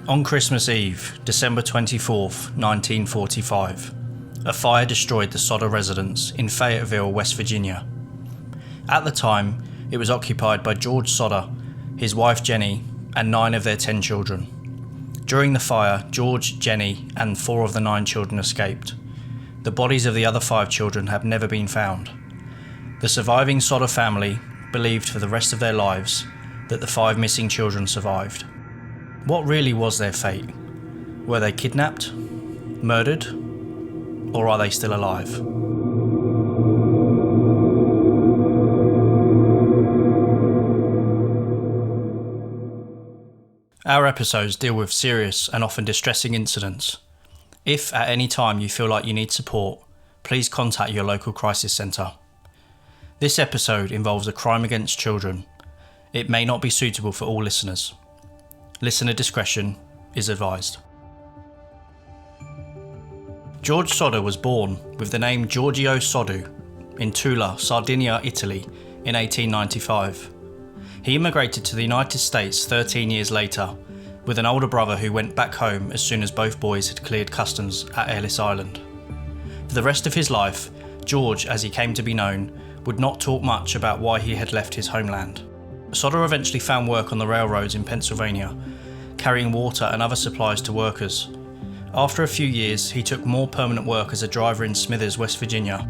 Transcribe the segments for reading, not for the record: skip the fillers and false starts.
On Christmas Eve, December 24th, 1945, a fire destroyed the Sodder residence in Fayetteville, West Virginia. At the time, it was occupied by George Sodder, his wife Jenny, and 9 of their 10 children. During the fire, George, Jenny, and 4 of the 9 children escaped. The bodies of the other 5 children have never been found. The surviving Sodder family believed for the rest of their lives that the 5 missing children survived. What really was their fate? Were they kidnapped, murdered, or are they still alive? Our episodes deal with serious and often distressing incidents. If at any time you feel like you need support, please contact your local crisis centre. This episode involves a crime against children. It may not be suitable for all listeners. Listener discretion is advised. George Sodder was born with the name Giorgio Soddu in Tula, Sardinia, Italy in 1895. He immigrated to the United States 13 years later with an older brother who went back home as soon as both boys had cleared customs at Ellis Island. For the rest of his life, George, as he came to be known, would not talk much about why he had left his homeland. Sodder eventually found work on the railroads in Pennsylvania, carrying water and other supplies to workers. After a few years, he took more permanent work as a driver in Smithers, West Virginia.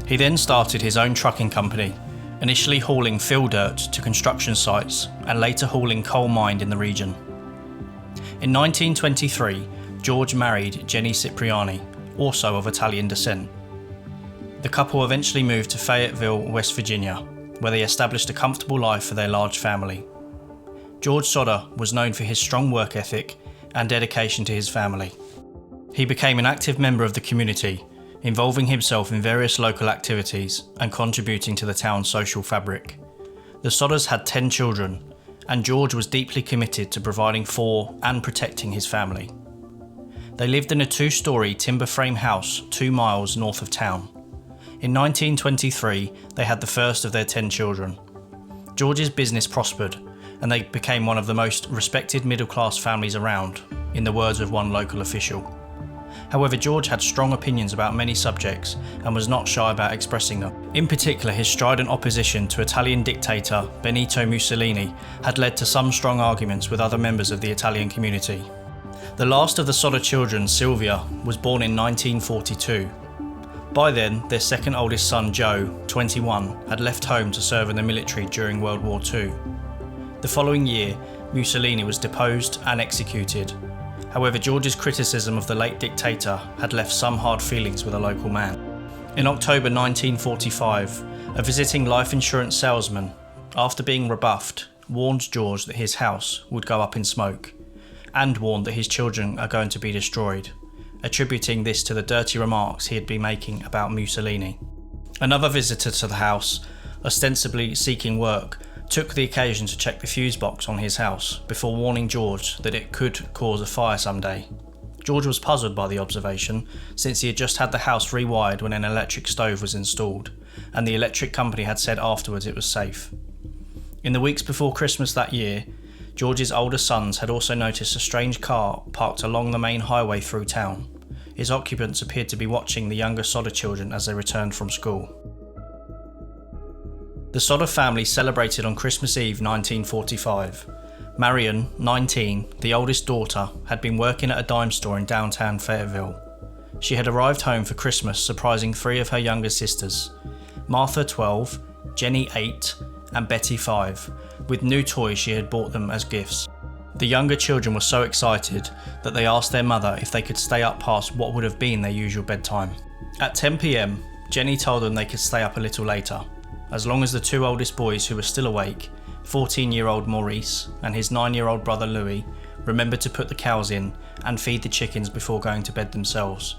He then started his own trucking company, initially hauling fill dirt to construction sites and later hauling coal mined in the region. In 1923, George married Jenny Cipriani, also of Italian descent. The couple eventually moved to Fayetteville, West Virginia, where they established a comfortable life for their large family. George Sodder was known for his strong work ethic and dedication to his family. He became an active member of the community, involving himself in various local activities and contributing to the town's social fabric. The Sodders had 10 children, and George was deeply committed to providing for and protecting his family. They lived in a 2-story timber frame house 2 miles north of town. In 1923, they had the first of their 10 children. George's business prospered, and they became one of the most respected middle-class families around, in the words of one local official. However, George had strong opinions about many subjects and was not shy about expressing them. In particular, his strident opposition to Italian dictator Benito Mussolini had led to some strong arguments with other members of the Italian community. The last of the Sodder children, Sylvia, was born in 1942. By then, their second oldest son, Joe, 21, had left home to serve in the military during World War II. The following year, Mussolini was deposed and executed. However, George's criticism of the late dictator had left some hard feelings with a local man. In October 1945, a visiting life insurance salesman, after being rebuffed, warned George that his house would go up in smoke, and warned that his children are going to be destroyed, attributing this to the dirty remarks he had been making about Mussolini. Another visitor to the house, ostensibly seeking work, took the occasion to check the fuse box on his house before warning George that it could cause a fire someday. George was puzzled by the observation, since he had just had the house rewired when an electric stove was installed, and the electric company had said afterwards it was safe. In the weeks before Christmas that year, George's older sons had also noticed a strange car parked along the main highway through town. Its occupants appeared to be watching the younger Sodder children as they returned from school. The Sodder family celebrated on Christmas Eve 1945. Marion, 19, the oldest daughter, had been working at a dime store in downtown Fayetteville. She had arrived home for Christmas surprising 3 of her younger sisters, Martha, 12, Jenny, 8, and Betty, 5, with new toys she had bought them as gifts. The younger children were so excited that they asked their mother if they could stay up past what would have been their usual bedtime. At 10 p.m, Jenny told them they could stay up a little later, as long as the 2 oldest boys who were still awake, 14-year-old Maurice and his 9-year-old brother Louis, remembered to put the cows in and feed the chickens before going to bed themselves.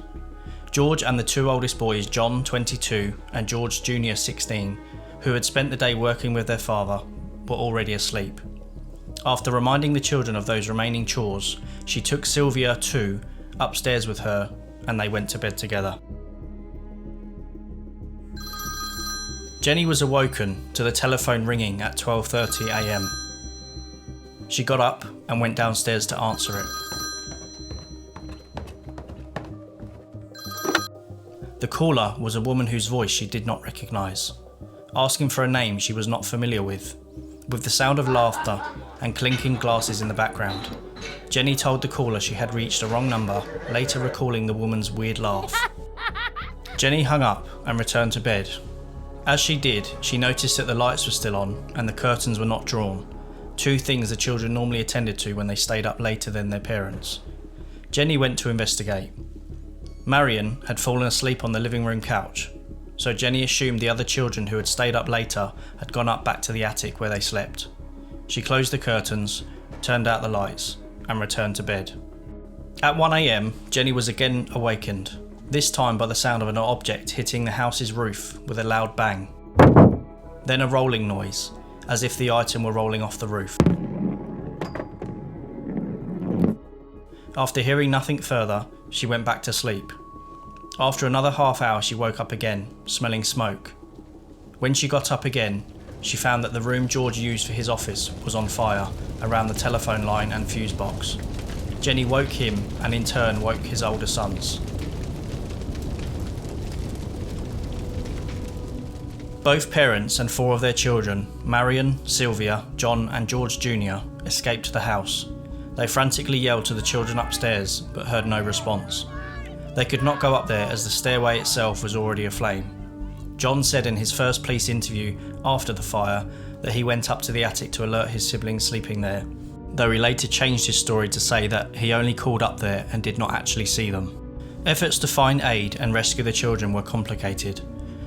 George and the 2 oldest boys, John, 22, and George Jr., 16, who had spent the day working with their father, were already asleep. After reminding the children of those remaining chores, she took Sylvia, 2, upstairs with her, and they went to bed together. Jenny was awoken to the telephone ringing at 12:30 a.m. She got up and went downstairs to answer it. The caller was a woman whose voice she did not recognise, asking for a name she was not familiar with the sound of laughter and clinking glasses in the background. Jenny told the caller she had reached a wrong number, later recalling the woman's weird laugh. Jenny hung up and returned to bed. As she did, she noticed that the lights were still on and the curtains were not drawn, two things the children normally attended to when they stayed up later than their parents. Jenny went to investigate. Marion had fallen asleep on the living room couch, so Jenny assumed the other children who had stayed up later had gone up back to the attic where they slept. She closed the curtains, turned out the lights, and returned to bed. At 1 a.m, Jenny was again awakened, this time by the sound of an object hitting the house's roof with a loud bang. Then a rolling noise, as if the item were rolling off the roof. After hearing nothing further, she went back to sleep. After another half hour, she woke up again, smelling smoke. When she got up again, she found that the room George used for his office was on fire around the telephone line and fuse box. Jenny woke him and in turn woke his older sons. Both parents and four of their children, Marion, Sylvia, John and George Jr., escaped the house. They frantically yelled to the children upstairs but heard no response. They could not go up there as the stairway itself was already aflame. John said in his first police interview after the fire that he went up to the attic to alert his siblings sleeping there, though he later changed his story to say that he only called up there and did not actually see them. Efforts to find aid and rescue the children were complicated.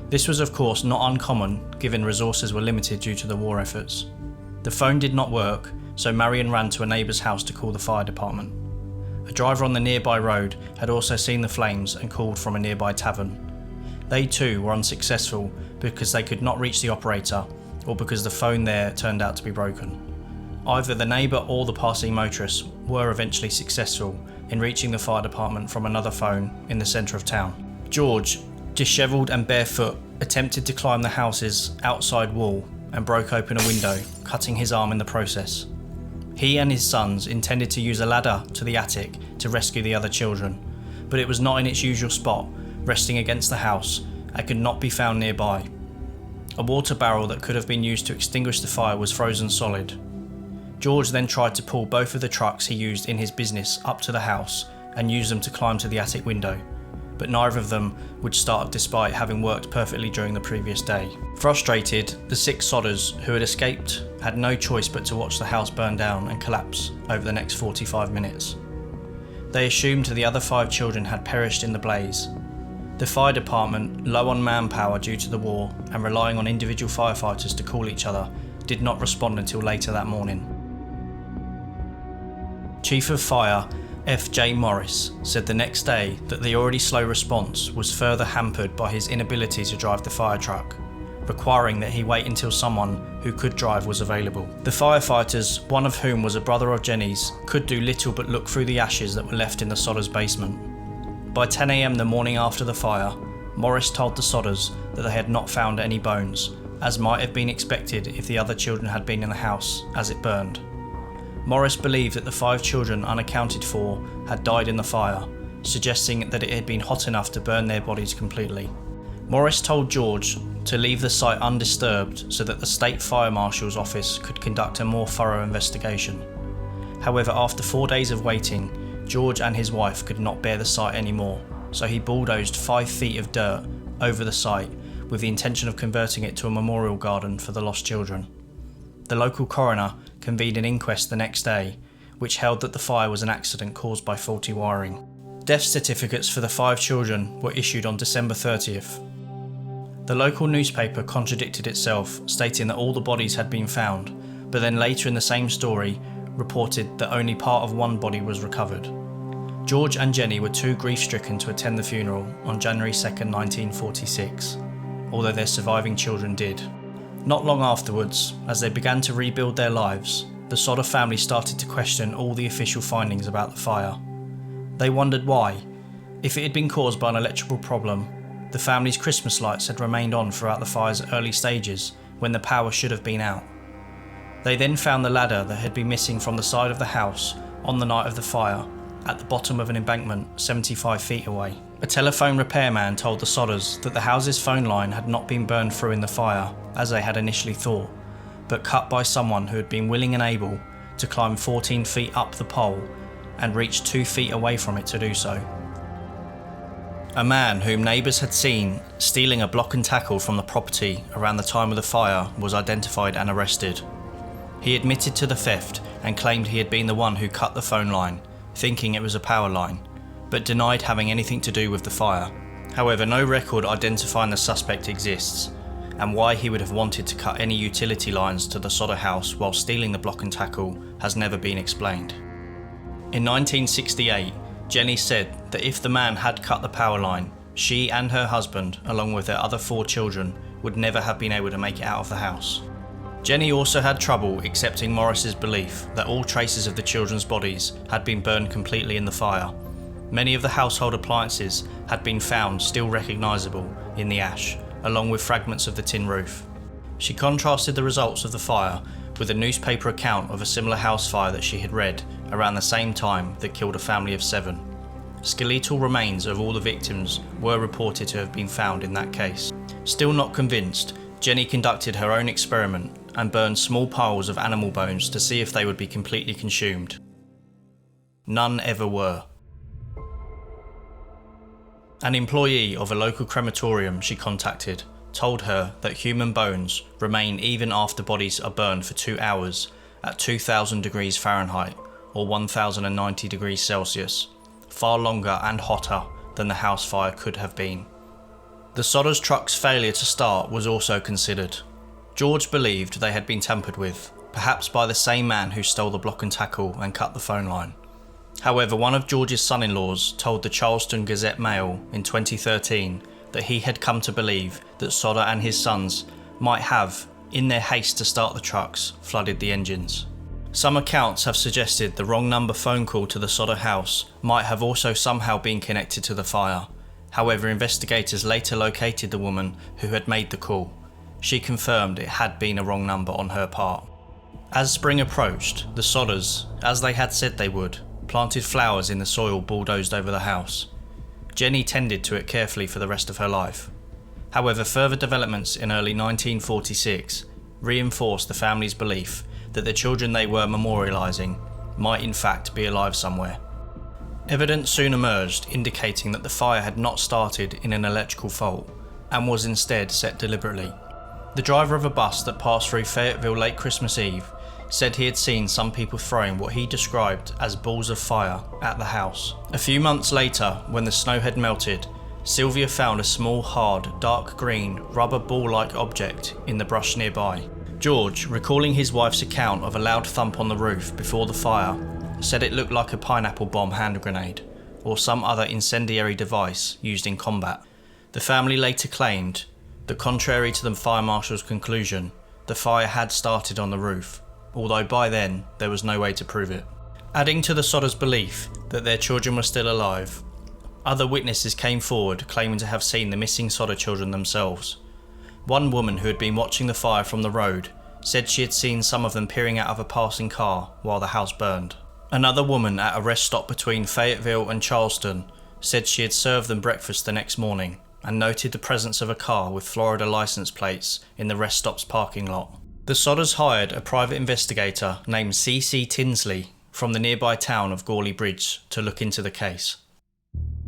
This was of course not uncommon given resources were limited due to the war efforts. The phone did not work, so Marion ran to a neighbour's house to call the fire department. A driver on the nearby road had also seen the flames and called from a nearby tavern. They too were unsuccessful because they could not reach the operator or because the phone there turned out to be broken. Either the neighbour or the passing motorists were eventually successful in reaching the fire department from another phone in the centre of town. George, dishevelled and barefoot, attempted to climb the house's outside wall and broke open a window, cutting his arm in the process. He and his sons intended to use a ladder to the attic to rescue the other children, but it was not in its usual spot, resting against the house, and could not be found nearby. A water barrel that could have been used to extinguish the fire was frozen solid. George then tried to pull both of the trucks he used in his business up to the house and use them to climb to the attic window, but neither of them would start despite having worked perfectly during the previous day. Frustrated, the 6 Sodders who had escaped had no choice but to watch the house burn down and collapse over the next 45 minutes. They assumed the other 5 children had perished in the blaze. The fire department, low on manpower due to the war and relying on individual firefighters to call each other, did not respond until later that morning. Chief of Fire F.J. Morris said the next day that the already slow response was further hampered by his inability to drive the fire truck, requiring that he wait until someone who could drive was available. The firefighters, one of whom was a brother of Jenny's, could do little but look through the ashes that were left in the Sodders' basement. By 10 a.m. the morning after the fire, Morris told the Sodders that they had not found any bones, as might have been expected if the other children had been in the house as it burned. Morris believed that the 5 children unaccounted for had died in the fire, suggesting that it had been hot enough to burn their bodies completely. Morris told George to leave the site undisturbed so that the State Fire Marshal's office could conduct a more thorough investigation. However, after 4 days of waiting, George and his wife could not bear the sight anymore, so he bulldozed 5 feet of dirt over the site with the intention of converting it to a memorial garden for the lost children. The local coroner convened an inquest the next day, which held that the fire was an accident caused by faulty wiring. Death certificates for the 5 children were issued on December 30th. The local newspaper contradicted itself, stating that all the bodies had been found, but then later in the same story reported that only part of one body was recovered. George and Jenny were too grief-stricken to attend the funeral on January 2nd, 1946, although their surviving children did. Not long afterwards, as they began to rebuild their lives, the Sodder family started to question all the official findings about the fire. They wondered why, if it had been caused by an electrical problem, the family's Christmas lights had remained on throughout the fire's early stages when the power should have been out. They then found the ladder that had been missing from the side of the house on the night of the fire at the bottom of an embankment 75 feet away. A telephone repairman told the Sodders that the house's phone line had not been burned through in the fire, as they had initially thought, but cut by someone who had been willing and able to climb 14 feet up the pole and reach 2 feet away from it to do so. A man whom neighbours had seen stealing a block and tackle from the property around the time of the fire was identified and arrested. He admitted to the theft and claimed he had been the one who cut the phone line, thinking it was a power line, but denied having anything to do with the fire. However, no record identifying the suspect exists, and why he would have wanted to cut any utility lines to the Sodder house while stealing the block and tackle has never been explained. In 1968, Jenny said that if the man had cut the power line, she and her husband, along with their other 4 children, would never have been able to make it out of the house. Jenny also had trouble accepting Morris's belief that all traces of the children's bodies had been burned completely in the fire. Many of the household appliances had been found still recognisable in the ash, along with fragments of the tin roof. She contrasted the results of the fire with a newspaper account of a similar house fire that she had read around the same time that killed a family of 7. Skeletal remains of all the victims were reported to have been found in that case. Still not convinced, Jenny conducted her own experiment and burned small piles of animal bones to see if they would be completely consumed. None ever were. An employee of a local crematorium she contacted told her that human bones remain even after bodies are burned for 2 hours at 2000 degrees Fahrenheit or 1090 degrees Celsius, far longer and hotter than the house fire could have been. The Sodders' truck's failure to start was also considered. George believed they had been tampered with, perhaps by the same man who stole the block and tackle and cut the phone line. However, one of George's son-in-laws told the Charleston Gazette-Mail in 2013 that he had come to believe that Sodder and his sons might have, in their haste to start the trucks, flooded the engines. Some accounts have suggested the wrong number phone call to the Sodder house might have also somehow been connected to the fire. However, investigators later located the woman who had made the call. She confirmed it had been a wrong number on her part. As spring approached, the Sodders, as they had said they would, planted flowers in the soil bulldozed over the house. Jenny tended to it carefully for the rest of her life. However, further developments in early 1946 reinforced the family's belief that the children they were memorialising might in fact be alive somewhere. Evidence soon emerged indicating that the fire had not started in an electrical fault and was instead set deliberately. The driver of a bus that passed through Fayetteville late Christmas Eve said he had seen some people throwing what he described as balls of fire at the house. A few months later, when the snow had melted, Sylvia found a small, hard, dark green, rubber ball-like object in the brush nearby. George, recalling his wife's account of a loud thump on the roof before the fire, said it looked like a pineapple bomb hand grenade, or some other incendiary device used in combat. The family later claimed that, contrary to the fire marshal's conclusion, the fire had started on the roof, although by then there was no way to prove it. Adding to the Sodders' belief that their children were still alive, other witnesses came forward claiming to have seen the missing Sodder children themselves. One woman who had been watching the fire from the road said she had seen some of them peering out of a passing car while the house burned. Another woman at a rest stop between Fayetteville and Charleston said she had served them breakfast the next morning and noted the presence of a car with Florida license plates in the rest stop's parking lot. The Sodders hired a private investigator named C.C. Tinsley from the nearby town of Gawley Bridge to look into the case.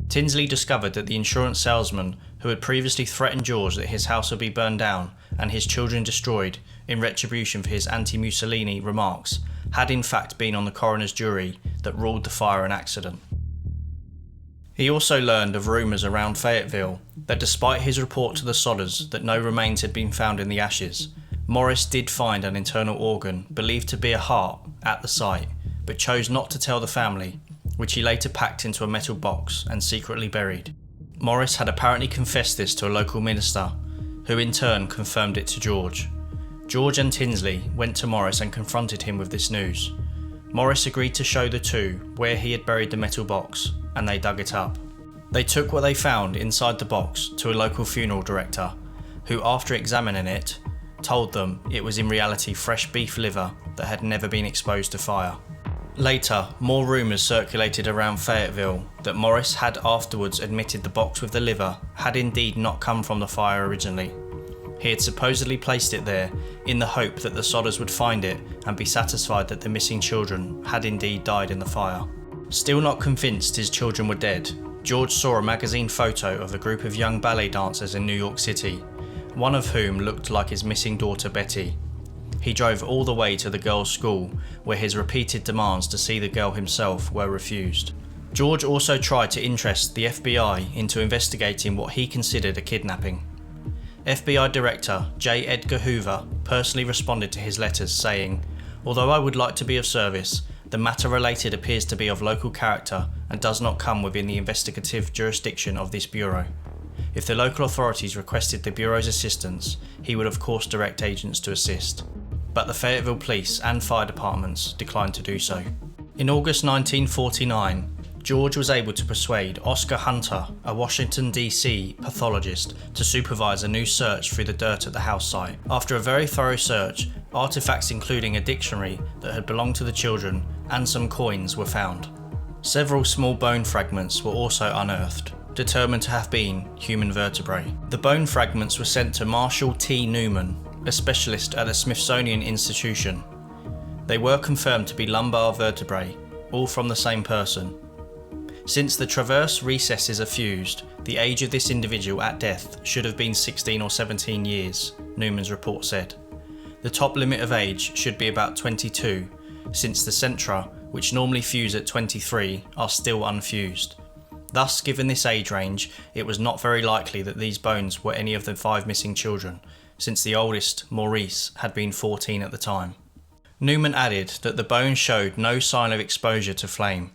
Tinsley discovered that the insurance salesman who had previously threatened George that his house would be burned down and his children destroyed in retribution for his anti-Mussolini remarks had in fact been on the coroner's jury that ruled the fire an accident. He also learned of rumours around Fayetteville that despite his report to the Sodders that no remains had been found in the ashes, Morris did find an internal organ believed to be a heart at the site, but chose not to tell the family, which he later packed into a metal box and secretly buried. Morris had apparently confessed this to a local minister, who in turn confirmed it to George. George and Tinsley went to Morris and confronted him with this news. Morris agreed to show the two where he had buried the metal box, and they dug it up. They took what they found inside the box to a local funeral director, who, after examining it, told them it was in reality fresh beef liver that had never been exposed to fire. Later, more rumours circulated around Fayetteville that Morris had afterwards admitted the box with the liver had indeed not come from the fire originally. He had supposedly placed it there in the hope that the Sodders would find it and be satisfied that the missing children had indeed died in the fire. Still not convinced his children were dead, George saw a magazine photo of a group of young ballet dancers in New York City, one of whom looked like his missing daughter Betty. He drove all the way to the girls' school, where his repeated demands to see the girl himself were refused. George also tried to interest the FBI into investigating what he considered a kidnapping. FBI Director J. Edgar Hoover personally responded to his letters saying, "Although I would like to be of service, the matter related appears to be of local character and does not come within the investigative jurisdiction of this Bureau. If the local authorities requested the Bureau's assistance, he would of course direct agents to assist." But the Fayetteville Police and Fire Departments declined to do so. In August 1949, George was able to persuade Oscar Hunter, a Washington DC pathologist, to supervise a new search through the dirt at the house site. After a very thorough search, artifacts including a dictionary that had belonged to the children and some coins were found. Several small bone fragments were also unearthed, determined to have been human vertebrae. The bone fragments were sent to Marshall T. Newman, a specialist at the Smithsonian Institution. They were confirmed to be lumbar vertebrae, all from the same person. Since the transverse recesses are fused, the age of this individual at death should have been 16 or 17 years, Newman's report said. The top limit of age should be about 22, since the centra, which normally fuse at 23, are still unfused. Thus, given this age range, it was not very likely that these bones were any of the 5 missing children, since the oldest, Maurice, had been 14 at the time. Newman added that the bones showed no sign of exposure to flame.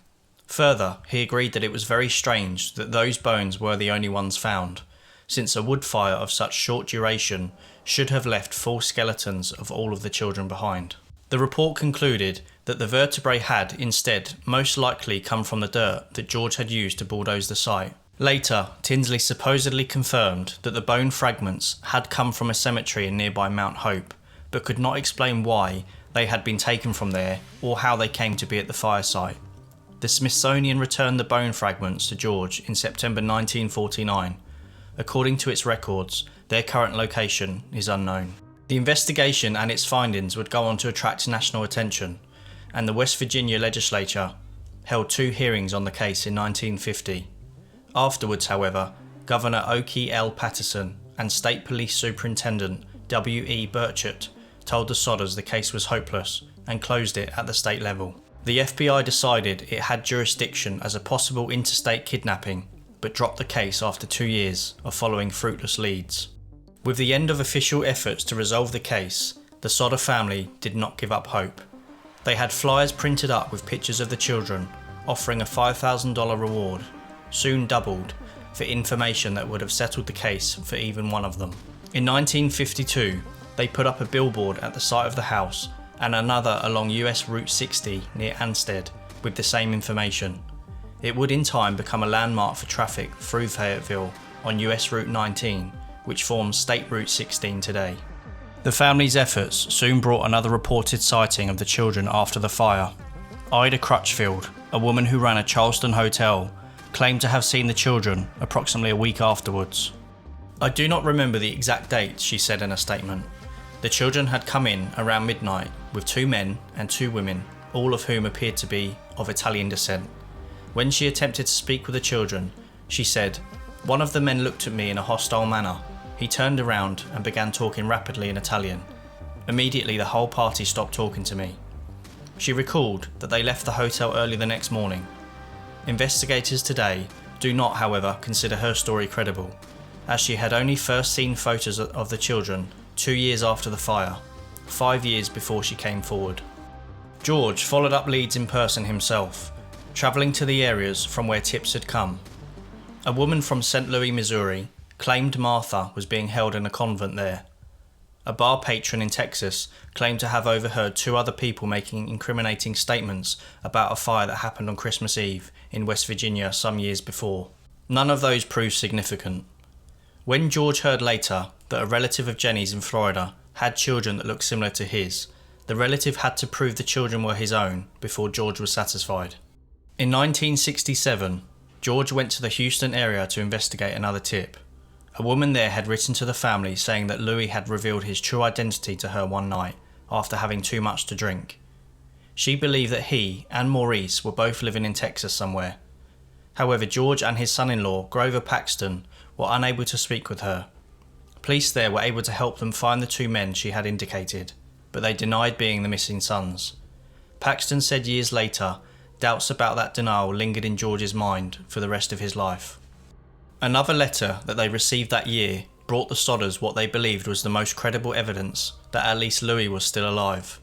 Further, he agreed that it was very strange that those bones were the only ones found, since a wood fire of such short duration should have left full skeletons of all of the children behind. The report concluded that the vertebrae had, instead, most likely come from the dirt that George had used to bulldoze the site. Later, Tinsley supposedly confirmed that the bone fragments had come from a cemetery in nearby Mount Hope, but could not explain why they had been taken from there or how they came to be at the fire site. The Smithsonian returned the bone fragments to George in September 1949. According to its records, their current location is unknown. The investigation and its findings would go on to attract national attention, and the West Virginia legislature held 2 hearings on the case in 1950. Afterwards, however, Governor Oki L. Patterson and State Police Superintendent W. E. Burchett told the Sodders the case was hopeless and closed it at the state level. The FBI decided it had jurisdiction as a possible interstate kidnapping, but dropped the case after 2 years of following fruitless leads. With the end of official efforts to resolve the case, the Sodder family did not give up hope. They had flyers printed up with pictures of the children, offering a $5,000 reward, soon doubled, for information that would have settled the case for even one of them. In 1952, they put up a billboard at the site of the house and another along US Route 60 near Ansted with the same information. It would in time become a landmark for traffic through Fayetteville on US Route 19, which forms State Route 16 today. The family's efforts soon brought another reported sighting of the children after the fire. Ida Crutchfield, a woman who ran a Charleston hotel, claimed to have seen the children approximately a week afterwards. "I do not remember the exact date," she said in a statement. "The children had come in around midnight with 2 men and 2 women, all of whom appeared to be of Italian descent. When she attempted to speak with the children, she said, 'One of the men looked at me in a hostile manner. He turned around and began talking rapidly in Italian. Immediately the whole party stopped talking to me.' She recalled that they left the hotel early the next morning. Investigators today do not, however, consider her story credible, as she had only first seen photos of the children 2 years after the fire, 5 years before she came forward. George followed up leads in person himself, travelling to the areas from where tips had come. A woman from St. Louis, Missouri, claimed Martha was being held in a convent there. A bar patron in Texas claimed to have overheard 2 other people making incriminating statements about a fire that happened on Christmas Eve in West Virginia some years before. None of those proved significant. When George heard later that a relative of Jenny's in Florida had children that looked similar to his, the relative had to prove the children were his own before George was satisfied. In 1967, George went to the Houston area to investigate another tip. A woman there had written to the family saying that Louis had revealed his true identity to her one night after having too much to drink. She believed that he and Maurice were both living in Texas somewhere. However, George and his son-in-law, Grover Paxton, were unable to speak with her. Police there were able to help them find the two men she had indicated, but they denied being the missing sons. Paxton said years later, doubts about that denial lingered in George's mind for the rest of his life. Another letter that they received that year brought the Sodders what they believed was the most credible evidence that at least Louis was still alive.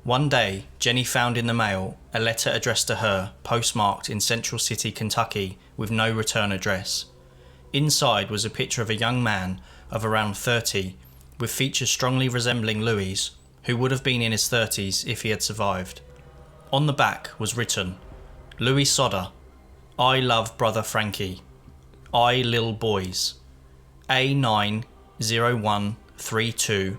One day, Jenny found in the mail a letter addressed to her, postmarked in Central City, Kentucky, with no return address. Inside was a picture of a young man of around 30, with features strongly resembling Louis', who would have been in his 30s if he had survived. On the back was written, "Louis Sodder, I love brother Frankie. I lil boys. A90132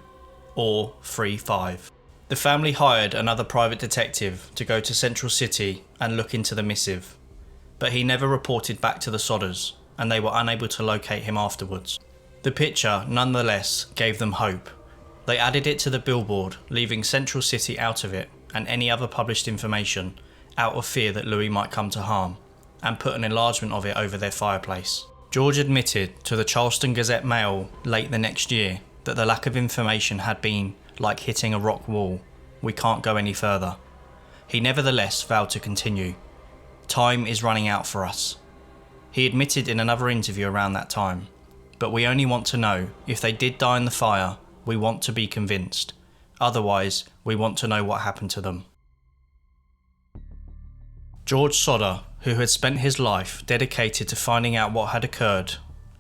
or 35. The family hired another private detective to go to Central City and look into the missive, but he never reported back to the Sodders, and they were unable to locate him afterwards. The picture, nonetheless, gave them hope. They added it to the billboard, leaving Central City out of it and any other published information, out of fear that Louis might come to harm, and put an enlargement of it over their fireplace. George admitted to the Charleston Gazette-Mail late the next year that the lack of information had been like hitting a rock wall. We can't go any further. He nevertheless vowed to continue. Time is running out for us. He admitted in another interview around that time, but we only want to know if they did die in the fire, we want to be convinced. Otherwise, we want to know what happened to them. George Sodder, who had spent his life dedicated to finding out what had occurred,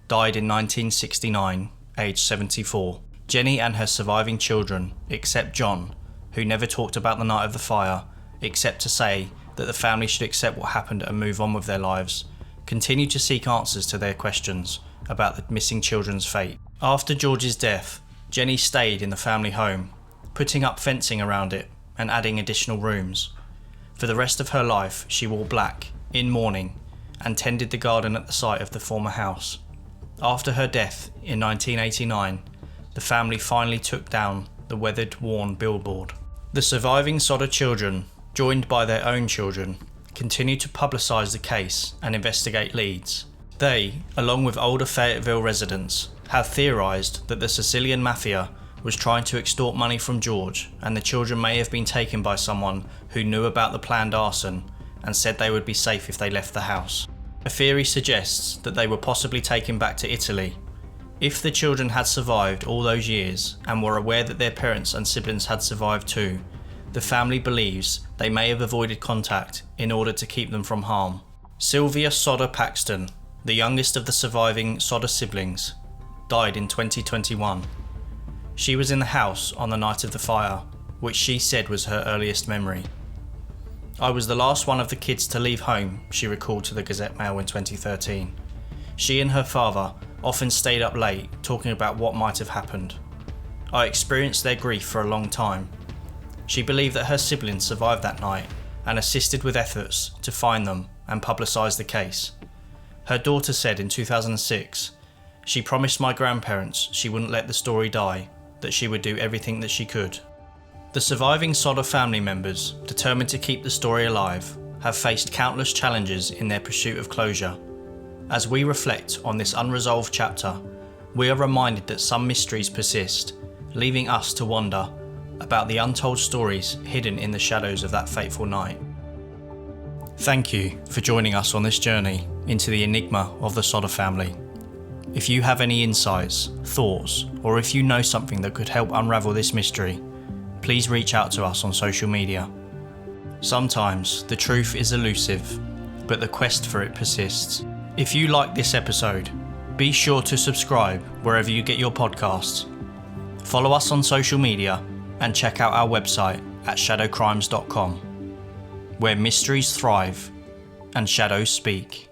died in 1969, aged 74. Jenny and her surviving children, except John, who never talked about the night of the fire, except to say that the family should accept what happened and move on with their lives, continued to seek answers to their questions about the missing children's fate. After George's death, Jenny stayed in the family home, putting up fencing around it and adding additional rooms. For the rest of her life, she wore black, in mourning, and tended the garden at the site of the former house. After her death in 1989, the family finally took down the weathered, worn billboard. The surviving Sodder children, joined by their own children, continued to publicise the case and investigate leads. They, along with older Fayetteville residents, have theorised that the Sicilian Mafia was trying to extort money from George, and the children may have been taken by someone who knew about the planned arson and said they would be safe if they left the house. A theory suggests that they were possibly taken back to Italy. If the children had survived all those years and were aware that their parents and siblings had survived too, the family believes they may have avoided contact in order to keep them from harm. Sylvia Sodder Paxton, the youngest of the surviving Sodder siblings, died in 2021. She was in the house on the night of the fire, which she said was her earliest memory. "I was the last one of the kids to leave home," she recalled to the Gazette-Mail in 2013. She and her father often stayed up late talking about what might have happened. "I experienced their grief for a long time." She believed that her siblings survived that night and assisted with efforts to find them and publicise the case. Her daughter said in 2006, "She promised my grandparents she wouldn't let the story die, that she would do everything that she could." The surviving Sodder family members, determined to keep the story alive, have faced countless challenges in their pursuit of closure. As we reflect on this unresolved chapter, we are reminded that some mysteries persist, leaving us to wonder about the untold stories hidden in the shadows of that fateful night. Thank you for joining us on this journey into the enigma of the Sodder family. If you have any insights, thoughts, or if you know something that could help unravel this mystery, please reach out to us on social media. Sometimes the truth is elusive, but the quest for it persists. If you like this episode, be sure to subscribe wherever you get your podcasts. Follow us on social media and check out our website at shadowcrimes.com, where mysteries thrive and shadows speak.